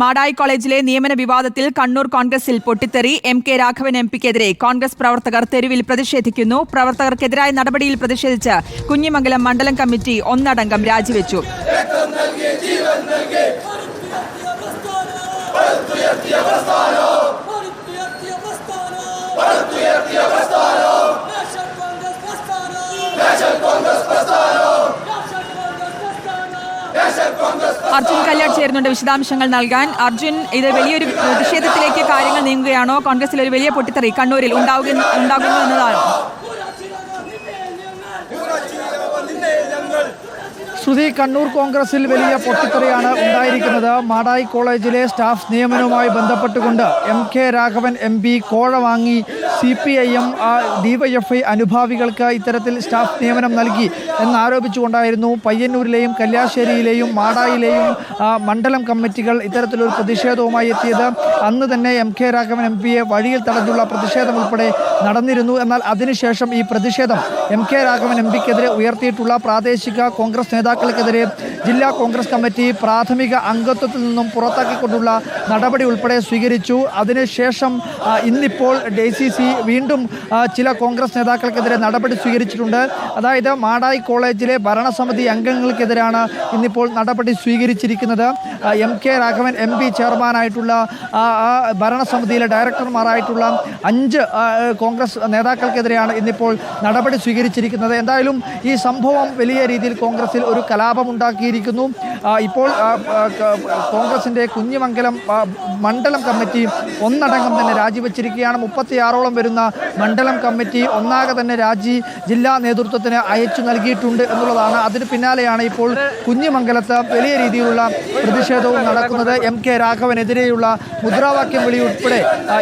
മാടായി കോളേജിലെ നിയമന വിവാദത്തിൽ കണ്ണൂർ കോൺഗ്രസിൽ പൊട്ടിത്തെറി. MK രാഘവൻ MPക്കെതിരെ കോൺഗ്രസ് പ്രവർത്തകർ തെരുവിൽ പ്രതിഷേധിക്കുന്നു. പ്രവർത്തകർക്കെതിരായ നടപടിയിൽ പ്രതിഷേധിച്ച് കുഞ്ഞിമംഗലം മണ്ഡലം കമ്മിറ്റി ഒന്നടങ്കം രാജിവെച്ചു. അർജുൻ കല്യാട് ചേരുന്നുണ്ട് വിശദാംശങ്ങൾ നൽകാൻ. അർജുൻ, ഇത് വലിയൊരു പ്രതിഷേധത്തിലേക്ക് കാര്യങ്ങൾ നീങ്ങുകയാണോ? കോൺഗ്രസിൽ ഒരു വലിയ പൊട്ടിത്തെറി കണ്ണൂരിൽ ഉണ്ടാകുന്നു എന്നതാണ്. ശ്രുതി, കണ്ണൂർ കോൺഗ്രസിൽ വലിയ പൊട്ടിത്തെറിയാണ് ഉണ്ടായിരിക്കുന്നത്. മാടായി കോളേജിലെ സ്റ്റാഫ് നിയമനവുമായി ബന്ധപ്പെട്ടുകൊണ്ട് MK രാഘവൻ MP കോഴ വാങ്ങി CPIM DYFI അനുഭാവികൾക്ക് ഇത്തരത്തിൽ സ്റ്റാഫ് നിയമനം നൽകി എന്നാരോപിച്ചുകൊണ്ടായിരുന്നു പയ്യന്നൂരിലെയും കല്യാശ്ശേരിയിലെയും മാടായിലെയും മണ്ഡലം കമ്മിറ്റികൾ ഇത്തരത്തിലൊരു പ്രതിഷേധവുമായി എത്തിയത്. അന്ന് തന്നെ MK രാഘവൻ MPയെ വഴിയിൽ തടഞ്ഞുള്ള പ്രതിഷേധം ഉൾപ്പെടെ നടന്നിരുന്നു. എന്നാൽ അതിനുശേഷം ഈ പ്രതിഷേധം MK രാഘവൻ MPക്കെതിരെ ഉയർത്തിയിട്ടുള്ള പ്രാദേശിക കോൺഗ്രസ് നേതാക്കൾക്കെതിരെ ജില്ലാ കോൺഗ്രസ് കമ്മിറ്റി പ്രാഥമിക അംഗത്വത്തിൽ നിന്നും പുറത്താക്കിക്കൊണ്ടുള്ള നടപടി ഉൾപ്പെടെ സ്വീകരിച്ചു. അതിനുശേഷം ഇന്നിപ്പോൾ DCC വീണ്ടും ചില കോൺഗ്രസ് നേതാക്കൾക്കെതിരെ നടപടി സ്വീകരിച്ചിട്ടുണ്ട്. അതായത് മാടായി കോളേജിലെ ഭരണസമിതി അംഗങ്ങൾക്കെതിരാണ് ഇന്നിപ്പോൾ നടപടി സ്വീകരിച്ചിരിക്കുന്നത്. MK രാഘവൻ MP ചെയർമാനായിട്ടുള്ള ഭരണസമിതിയിലെ ഡയറക്ടർമാരായിട്ടുള്ള 5 കോൺഗ്രസ് നേതാക്കൾക്കെതിരെയാണ് ഇന്നിപ്പോൾ നടപടി സ്വീകരിച്ചിരിക്കുന്നത്. എന്തായാലും ഈ സംഭവം വലിയ രീതിയിൽ കോൺഗ്രസിൽ ഒരു കലാപമുണ്ടാക്കിയിരിക്കുന്നു. ഇപ്പോൾ കോൺഗ്രസിൻ്റെ കുഞ്ഞിമംഗലം മണ്ഡലം കമ്മിറ്റി ഒന്നടങ്കം തന്നെ രാജിവെച്ചിരിക്കുകയാണ്. 36ഓളം വരുന്ന മണ്ഡലം കമ്മിറ്റി ഒന്നാകെ തന്നെ രാജി ജില്ലാ നേതൃത്വത്തിന് അയച്ചു നൽകിയിട്ടുണ്ട് എന്നുള്ളതാണ്. അതിന് പിന്നാലെയാണ് ഇപ്പോൾ കുഞ്ഞിമംഗലത്ത് വലിയ രീതിയിലുള്ള പ്രതിഷേധവും നടക്കുന്നത്. MK രാഘവനെതിരെയുള്ള മുദ്രാവാക്യം വിളി ഉൾപ്പെടെ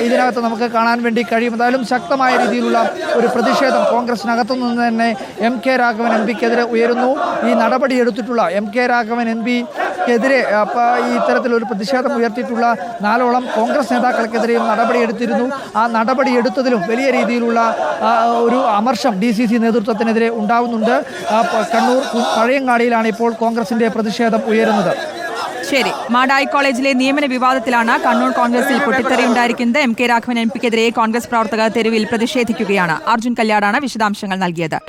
ഇതിനകത്ത് നമുക്ക് കാണാൻ വേണ്ടി കഴിയും. എന്തായാലും ശക്തമായ രീതിയിലുള്ള ഒരു പ്രതിഷേധം കോൺഗ്രസിനകത്തു നിന്ന് തന്നെ MK രാഘവൻ MPക്കെതിരെ ഉയരുന്നു. ഈ നടപടി എടുത്തിട്ടുള്ള MK രാഘവൻ MPക്കെതിരെ ഈ ഇത്തരത്തിലൊരു പ്രതിഷേധം ഉയർത്തിയിട്ടുള്ള 4ഓളം കോൺഗ്രസ് നേതാക്കൾക്കെതിരെയും നടപടിയെടുത്തിരുന്നു. ആ നടപടിയെടുത്തതിലും വലിയ രീതിയിലുള്ള ഒരു അമർഷം DCC നേതൃത്വത്തിനെതിരെ ഉണ്ടാകുന്നുണ്ട്. കണ്ണൂർ പഴയങ്ങാടിയിലാണ് ഇപ്പോൾ കോൺഗ്രസിന്റെ പ്രതിഷേധം ഉയരുന്നത്. ശരി, മാടായി കോളേജിലെ നിയമന വിവാദത്തിലാണ് കണ്ണൂർ കോൺഗ്രസിൽ പൊട്ടിത്തെറി ഉണ്ടായിരിക്കുന്നത്. MK രാഘവൻ MPക്കെതിരെ കോൺഗ്രസ് പ്രവർത്തകർ തെരുവിൽ പ്രതിഷേധിക്കുകയാണ്. അർജുൻ കല്യാടാണ് വിശദാംശങ്ങൾ നൽകിയത്.